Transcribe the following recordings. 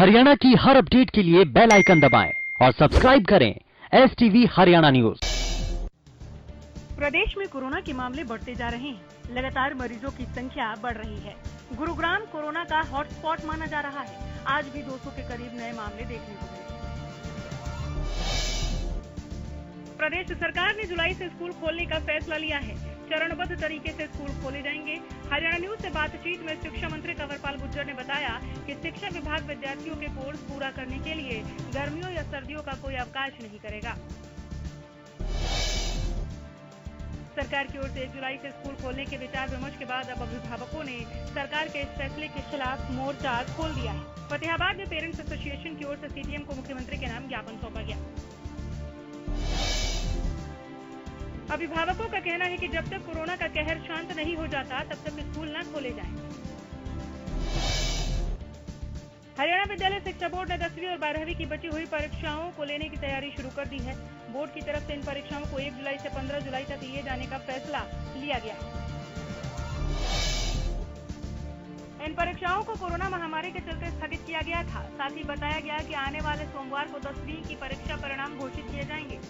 हरियाणा की हर अपडेट के लिए बेल आइकन दबाएं और सब्सक्राइब करें STV हरियाणा न्यूज। प्रदेश में कोरोना के मामले बढ़ते जा रहे हैं। लगातार मरीजों की संख्या बढ़ रही है। गुरुग्राम कोरोना का हॉटस्पॉट माना जा रहा है। आज भी 200 के करीब नए मामले देखने को मिले। प्रदेश सरकार ने जुलाई से स्कूल खोलने का फैसला लिया है। चरणबद्ध तरीके से स्कूल खोले जाएंगे। हरियाणा न्यूज से बातचीत में शिक्षा मंत्री कंवरपाल गुर्जर ने बताया कि शिक्षा विभाग विद्यार्थियों के कोर्स पूरा करने के लिए गर्मियों या सर्दियों का कोई अवकाश नहीं करेगा। सरकार की ओर से 1 जुलाई से स्कूल खोलने के विचार विमर्श के बाद अब अभिभावकों ने सरकार के इस फैसले के खिलाफ मोर्चा खोल दिया है। फतेहाबाद में पेरेंट्स एसोसिएशन की ओर से CTM को मुख्यमंत्री के नाम ज्ञापन सौंपा गया। अभिभावकों का कहना है कि जब तक कोरोना का कहर शांत नहीं हो जाता तब तक स्कूल न खोले जाएं। हरियाणा विद्यालय शिक्षा बोर्ड ने 10वीं और 12वीं की बची हुई परीक्षाओं को लेने की तैयारी शुरू कर दी है। बोर्ड की तरफ से इन परीक्षाओं को 1 जुलाई से 15 जुलाई तक लिए जाने का फैसला लिया गया है। इन परीक्षाओं को कोरोना महामारी के चलते स्थगित किया गया था। साथ ही बताया गया कि आने वाले सोमवार को 10वीं की परीक्षा परिणाम घोषित किए जाएंगे।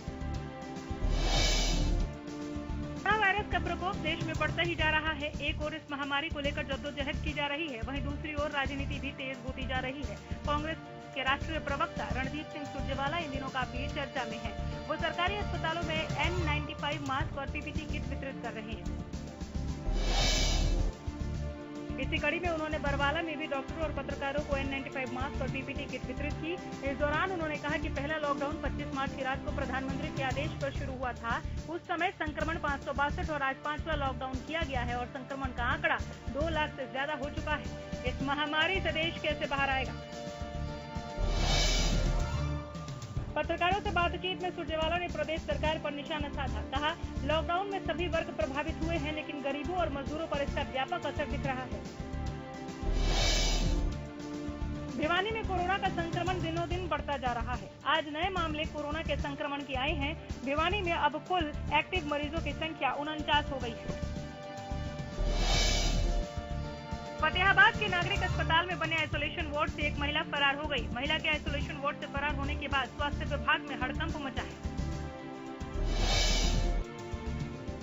कोरोना वायरस का प्रकोप देश में बढ़ता ही जा रहा है। एक ओर इस महामारी को लेकर जद्दोजहद की जा रही है, वहीं दूसरी ओर राजनीति भी तेज होती जा रही है। कांग्रेस के राष्ट्रीय प्रवक्ता रणदीप सिंह सुरजेवाला इन दिनों काफी चर्चा में है। वो सरकारी अस्पतालों में N95 मास्क और PPT किट वितरित कर रहे हैं। इसी कड़ी में उन्होंने बरवाला में भी डॉक्टरों और पत्रकारों को N95 मास्क और PPT किट वितरित की। इस दौरान उन्होंने कहा कि पहला लॉकडाउन 25 मार्च की रात को प्रधानमंत्री के आदेश पर शुरू हुआ था। उस समय संक्रमण 562 और आज 5वां लॉकडाउन किया गया है और संक्रमण का आंकड़ा 2 लाख से ज्यादा हो चुका है। इस महामारी से देश कैसे बाहर आएगा? पत्रकारों से बातचीत में सुरजेवाला ने प्रदेश सरकार पर निशाना साधा। कहा, लॉकडाउन में सभी वर्ग प्रभावित हुए हैं, लेकिन गरीबों और मजदूरों पर इसका व्यापक असर दिख रहा है। भिवानी में कोरोना का संक्रमण दिनों दिन बढ़ता जा रहा है। आज नए मामले कोरोना के संक्रमण के आए हैं। भिवानी में अब कुल एक्टिव मरीजों की संख्या 49 हो गई है। फतेहाबाद के नागरिक अस्पताल में बने आइसोलेशन वार्ड से एक महिला फरार हो गई। महिला के आइसोलेशन वार्ड से फरार होने के बाद स्वास्थ्य विभाग में हड़कंप मचा है।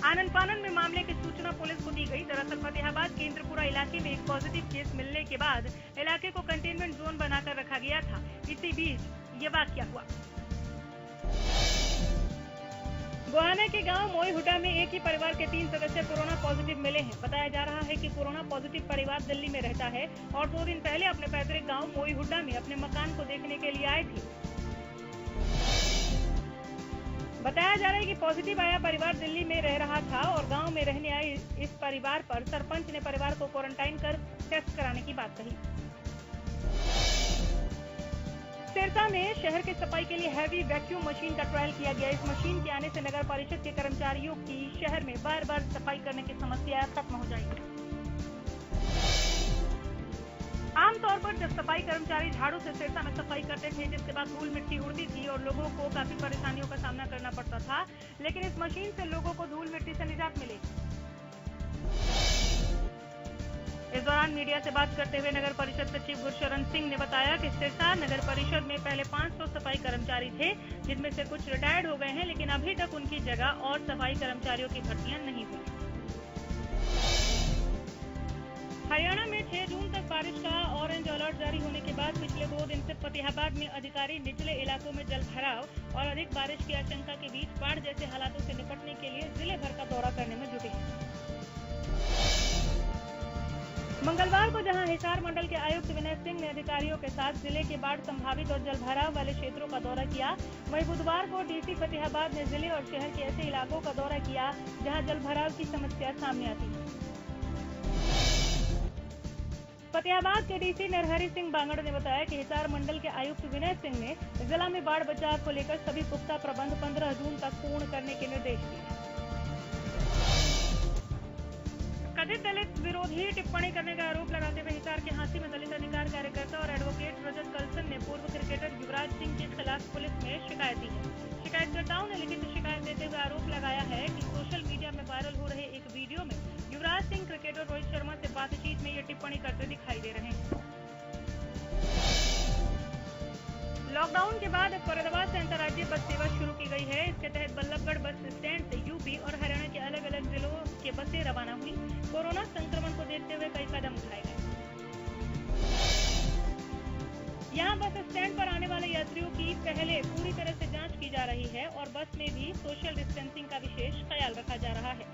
आनन फानन में मामले की सूचना पुलिस को दी गई। दरअसल फतेहाबाद के इंद्रपुरा इलाके में एक पॉजिटिव केस मिलने के बाद इलाके को कंटेनमेंट जोन बनाकर रखा गया था। इसी बीच ये वाकया हुआ। गोहाना के गांव मोईहुडा में एक ही परिवार के 3 सदस्य कोरोना पॉजिटिव मिले हैं। बताया जा रहा है कि कोरोना पॉजिटिव परिवार दिल्ली में रहता है और 2 दिन पहले अपने पैतृक गांव मोईहुडा में अपने मकान को देखने के लिए आए थे। बताया जा रहा है कि पॉजिटिव आया परिवार दिल्ली में रह रहा था और गांव में रहने आए इस परिवार पर सरपंच ने परिवार को क्वारंटाइन कर टेस्ट कराने की बात कही। सिरसा में शहर की सफाई के लिए हैवी वैक्यूम मशीन का ट्रायल किया गया। इस मशीन के आने से नगर परिषद के कर्मचारियों की शहर में बार बार सफाई करने की समस्या खत्म हो जाएगी। आमतौर पर जब सफाई कर्मचारी झाड़ू से सिरसा में सफाई करते थे, जिसके बाद धूल मिट्टी उड़ती थी और लोगों को काफी परेशानियों का सामना करना पड़ता था, लेकिन इस मशीन से लोगों को धूल मिट्टी से निजात मिलेगी। इस दौरान मीडिया से बात करते हुए नगर परिषद सचिव गुरशरण सिंह ने बताया कि सिरसा नगर परिषद में पहले 500 सफाई कर्मचारी थे, जिनमें से कुछ रिटायर्ड हो गए हैं, लेकिन अभी तक उनकी जगह और सफाई कर्मचारियों की भर्तियां नहीं हुई। हरियाणा में 6 जून तक बारिश का ऑरेंज अलर्ट जारी होने के बाद पिछले 2 दिन से फतेहाबाद में अधिकारी निचले इलाकों में जल भराव और अधिक बारिश की आशंका के बीच बाढ़ जैसे हालातों से निपटने के लिए जिले भर का दौरा करने में जुटे हैं। मंगलवार को जहां हिसार मंडल के आयुक्त विनय सिंह ने अधिकारियों के साथ जिले के बाढ़ संभावित और जलभराव वाले क्षेत्रों का दौरा किया, वहीं बुधवार को DC फतेहाबाद ने जिले और शहर के ऐसे इलाकों का दौरा किया जहां जलभराव की समस्या सामने आती है। फतेहाबाद के DC नरहरि सिंह बांगड़ ने बताया कि हिसार मंडल के आयुक्त विनय सिंह ने जिला में बाढ़ बचाव को लेकर सभी पुख्ता प्रबंध 15 जून तक पूर्ण करने के निर्देश दिए। कथित दलित विरोधी टिप्पणी करने का आरोप लगाते हुए हिसार के हांसी में दलित अधिकार कार्यकर्ता और एडवोकेट रजत कलसन ने पूर्व क्रिकेटर युवराज सिंह के खिलाफ पुलिस में शिकायत दी है। शिकायतकर्ताओं ने लिखित शिकायत देते हुए आरोप लगाया है कि सोशल मीडिया में वायरल हो रहे एक वीडियो में युवराज सिंह क्रिकेटर रोहित शर्मा से बातचीत में ये टिप्पणी करते दिखाई दे रहे हैं। लॉकडाउन के बाद अब फरीदाबाद से अंतर्राज्यीय बस सेवा शुरू की गई है। इसके तहत बल्लभगढ़ बस स्टैंड से यूपी और हरियाणा के अलग अलग जिलों के बसें रवाना हुई। कोरोना संक्रमण को देखते हुए कई कदम उठाए गए। यहाँ बस स्टैंड पर आने वाले यात्रियों की पहले पूरी तरह से जांच की जा रही है और बस में भी सोशल डिस्टेंसिंग का विशेष ख्याल रखा जा रहा है।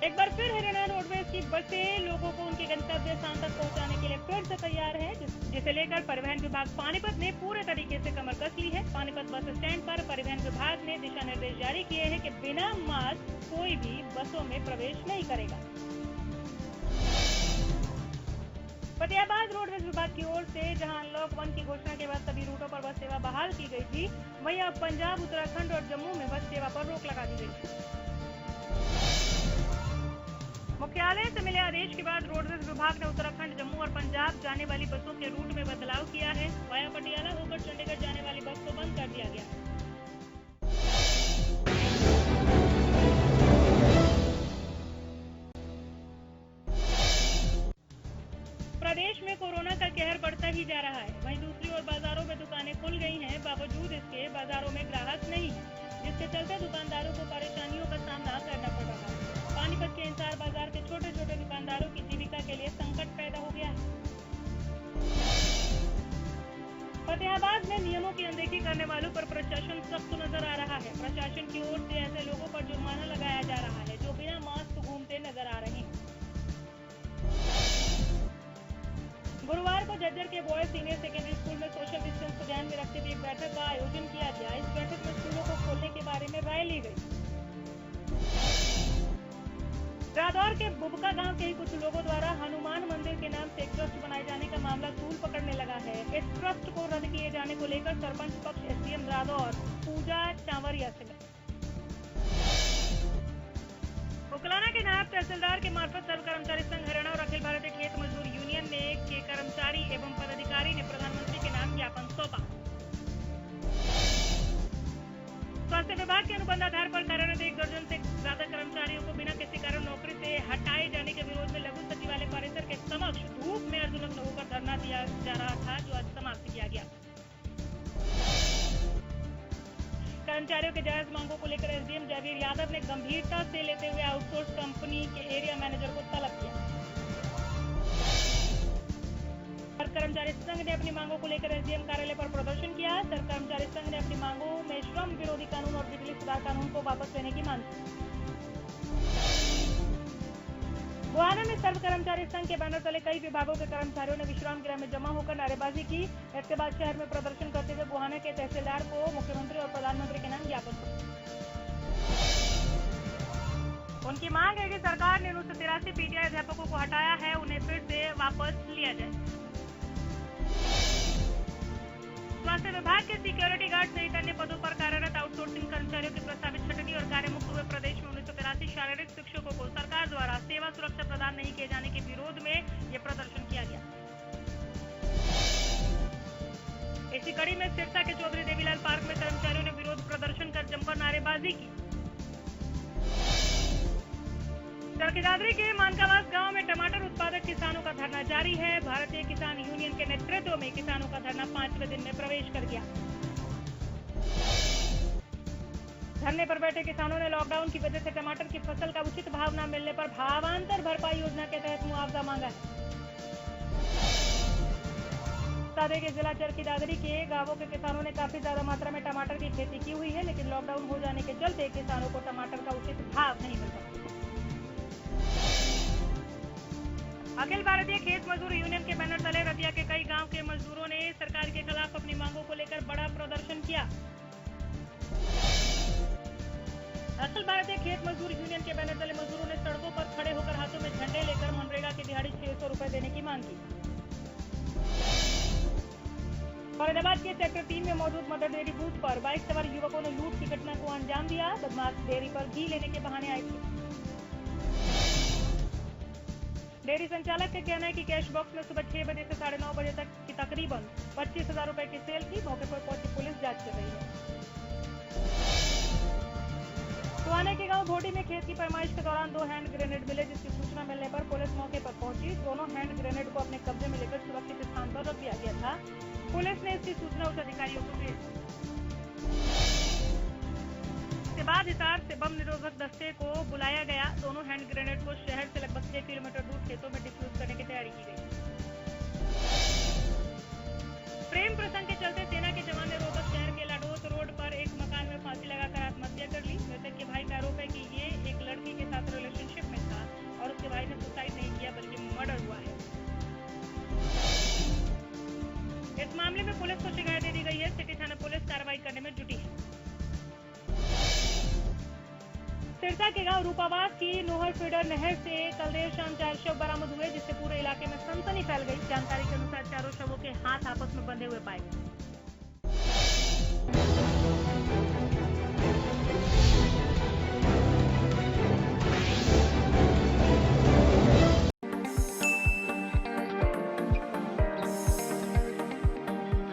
एक बार फिर हरियाणा रोडवेज की बसें लोगों को उनके गंतव्य स्थान तक पहुंचाने के लिए फिर से तैयार है, जिसे लेकर परिवहन विभाग पानीपत ने पूरे तरीके से कमर कस ली है। पानीपत बस स्टैंड पर परिवहन विभाग ने दिशा निर्देश जारी किए हैं कि बिना मास्क कोई भी बसों में प्रवेश नहीं करेगा। फतेहाबाद रोडवेज विभाग की ओर से जहां अनलॉक 1 की घोषणा के बाद सभी रूटों पर बस सेवा बहाल की गई थी, वहीं अब पंजाब, उत्तराखंड और जम्मू में बस सेवा पर रोक लगा दी गई है। मुख्यालय से मिले आदेश के बाद रोडवेज विभाग ने उत्तराखंड, जम्मू और पंजाब जाने वाली बसों के रूट में बदलाव किया है। वाया पटियाला होकर चंडीगढ़ जाने वाली बस को बंद कर दिया गया। प्रदेश में कोरोना का कहर बढ़ता ही जा रहा है। वहीं दूसरी ओर बाजारों में दुकानें खुल गई हैं, बावजूद इसके बाजारों में ग्राहक नहीं है, जिसके चलते दुकानदारों को परेशानियों का सामना करना पड़ रहा है। पानीपत के इंसार बाजार के छोटे छोटे दुकानदारों की जीविका के लिए संकट पैदा हो गया है। फतेहाबाद में नियमों की अनदेखी करने वालों पर प्रशासन सख्त नजर आ रहा है। प्रशासन की ओर से ऐसे लोगों पर जुर्माना लगाया जा रहा है जो बिना मास्क घूमते नजर आ रहे हैं। गुरुवार को झज्जर के बॉयज सीनियर सेकेंडरी स्कूल में सोशल डिस्टेंस को ध्यान में रखते हुए एक बैठक का आयोजन किया गया। इस बैठक में स्कूलों को खोलने के बारे में राय ली गई। रादौर के बुबका गांव के ही कुछ लोगों द्वारा हनुमान मंदिर के नाम से एक ट्रस्ट बनाए जाने का मामला तूल पकड़ने लगा है। इस ट्रस्ट को रद्द किए जाने को लेकर सरपंच पक्ष एसडीएम रादौर पूजा चावरिया से मिले। उकलाना के नायब तहसीलदार के मार्फत सर्व कर्मचारी संघ हरियाणा और अखिल भारतीय खेत मजदूर यूनियन के कर्मचारी एवं पदाधिकारी ने प्रधानमंत्री के नाम ज्ञापन सौंपा। स्वास्थ्य विभाग के अनुबंध आधार पर कार्यरत 1 दर्जन से ज्यादा कर्मचारियों को बिना किसी कारण नौकरी से हटाए जाने के विरोध में लघु सचिवालय परिसर के समक्ष धूप में अर्धनग्न होकर धरना दिया जा रहा था, जो आज समाप्त किया गया। कर्मचारियों के जायज मांगों को लेकर एसडीएम जावेद यादव ने गंभीरता से लेते हुए आउटसोर्स कंपनी के एरिया मैनेजर को तलब किया। कर्मचारी संघ ने अपनी मांगों को लेकर एसडीएम कार्यालय पर प्रदर्शन किया। सर कर्मचारी संघ ने अपनी मांगों में श्रम विरोधी कानून और बिजली सुधार कानून को वापस लेने की मांग की। गोहाना में सर्व कर्मचारी संघ के बैनर तले कई विभागों के कर्मचारियों ने विश्राम गृह में जमा होकर नारेबाजी की। इसके बाद शहर में प्रदर्शन करते हुए गोहाना के तहसीलदार को मुख्यमंत्री और प्रधानमंत्री के नाम ज्ञापन सौंपा। उनकी मांग है कि सरकार ने 983 पीटीआई अध्यापकों को हटाया है, उन्हें फिर से वापस लिया जाए। स्वास्थ्य विभाग के सिक्योरिटी गार्ड सहित अन्य पदों पर कार्यरत आउटसोर्सिंग कर्मचारियों की प्रस्तावित छटनी और कार्यमुक्त हुए प्रदेश में 1983 शारीरिक शिक्षकों को सरकार द्वारा सेवा सुरक्षा प्रदान नहीं किए जाने के विरोध में यह प्रदर्शन किया गया। इसी कड़ी में सिरसा के चौधरी देवीलाल पार्क में कर्मचारियों ने विरोध प्रदर्शन कर जमकर नारेबाजी की। चरखी-दादरी के मानकावास गांव में टमाटर उत्पादक किसानों का धरना जारी है। भारतीय किसान यूनियन के नेतृत्व में किसानों का धरना 5वें दिन में प्रवेश कर गया। धरने पर बैठे किसानों ने लॉकडाउन की वजह से टमाटर की फसल का उचित भाव न मिलने पर भावांतर भरपाई योजना के तहत मुआवजा मांगा है। सादे के जिला चरखी-दादरी के गांवों के किसानों ने काफी ज्यादा मात्रा में टमाटर की खेती की हुई है, लेकिन लॉकडाउन हो जाने के चलते किसानों को टमाटर का उचित भाव नहीं मिल रहा। अखिल भारतीय खेत मजदूर यूनियन के बैनर तले रतिया के कई गांव के मजदूरों ने सरकार के खिलाफ अपनी मांगों को लेकर बड़ा प्रदर्शन किया। अखिल भारतीय खेत मजदूर यूनियन के बैनर तले मजदूरों ने सड़कों पर खड़े होकर हाथों में झंडे लेकर मनरेगा की दिहाड़ी 600 रुपए देने की मांग की। फरीदाबाद के सेक्टर 3 में मौजूद मदर डेयरी बूथ पर बाइक सवार युवकों ने लूट की घटना को अंजाम दिया। बदमाश डेयरी पर घी लेने के बहाने आए थे। डेयरी संचालक का कहना है कि कैश बॉक्स में सुबह 6 बजे से 9:30 बजे तक की तकरीबन 25,000 रुपए की सेल थी। मौके पर पहुंची पुलिस जांच कर रही है। सुहाने के गांव भोटी में खेत की पैमाइश के दौरान 2 हैंड ग्रेनेड मिले, जिसकी सूचना मिलने पर पुलिस मौके पर पहुंची। दोनों हैंड ग्रेनेड को अपने कब्जे में लेकर सुरक्षित स्थान पर रख दिया गया था। पुलिस ने इसकी सूचना उच्च अधिकारियों को भेज दी। इसके बाद हिसार से बम निरोधक दस्ते को बुलाया गया। दोनों हैंड ग्रेनेड को शहर से लगभग 6 किलोमीटर दूर खेतों में डिफ्यूज करने की तैयारी की गई। प्रेम प्रसंग के चलते सेना के जवान ने रोहतक शहर के लाडोत रोड पर एक मकान में फांसी लगाकर आत्महत्या कर ली। मृतक के भाई का आरोप है कि ये एक लड़की के साथ रिलेशनशिप में था और उसके भाई ने सुसाइड नहीं किया बल्कि मर्डर हुआ है। इस मामले में पुलिस को शिकायत दे दी गई है। सिटी थाना पुलिस कार्रवाई करने में जुटी है। सिरसा के गांव रूपावास की नोहर फीडर नहर से कल देर शाम 4 शव बरामद हुए, जिससे पूरे इलाके में सनसनी फैल गई। जानकारी के अनुसार चारों शवों के हाथ आपस में बंधे हुए पाए गए।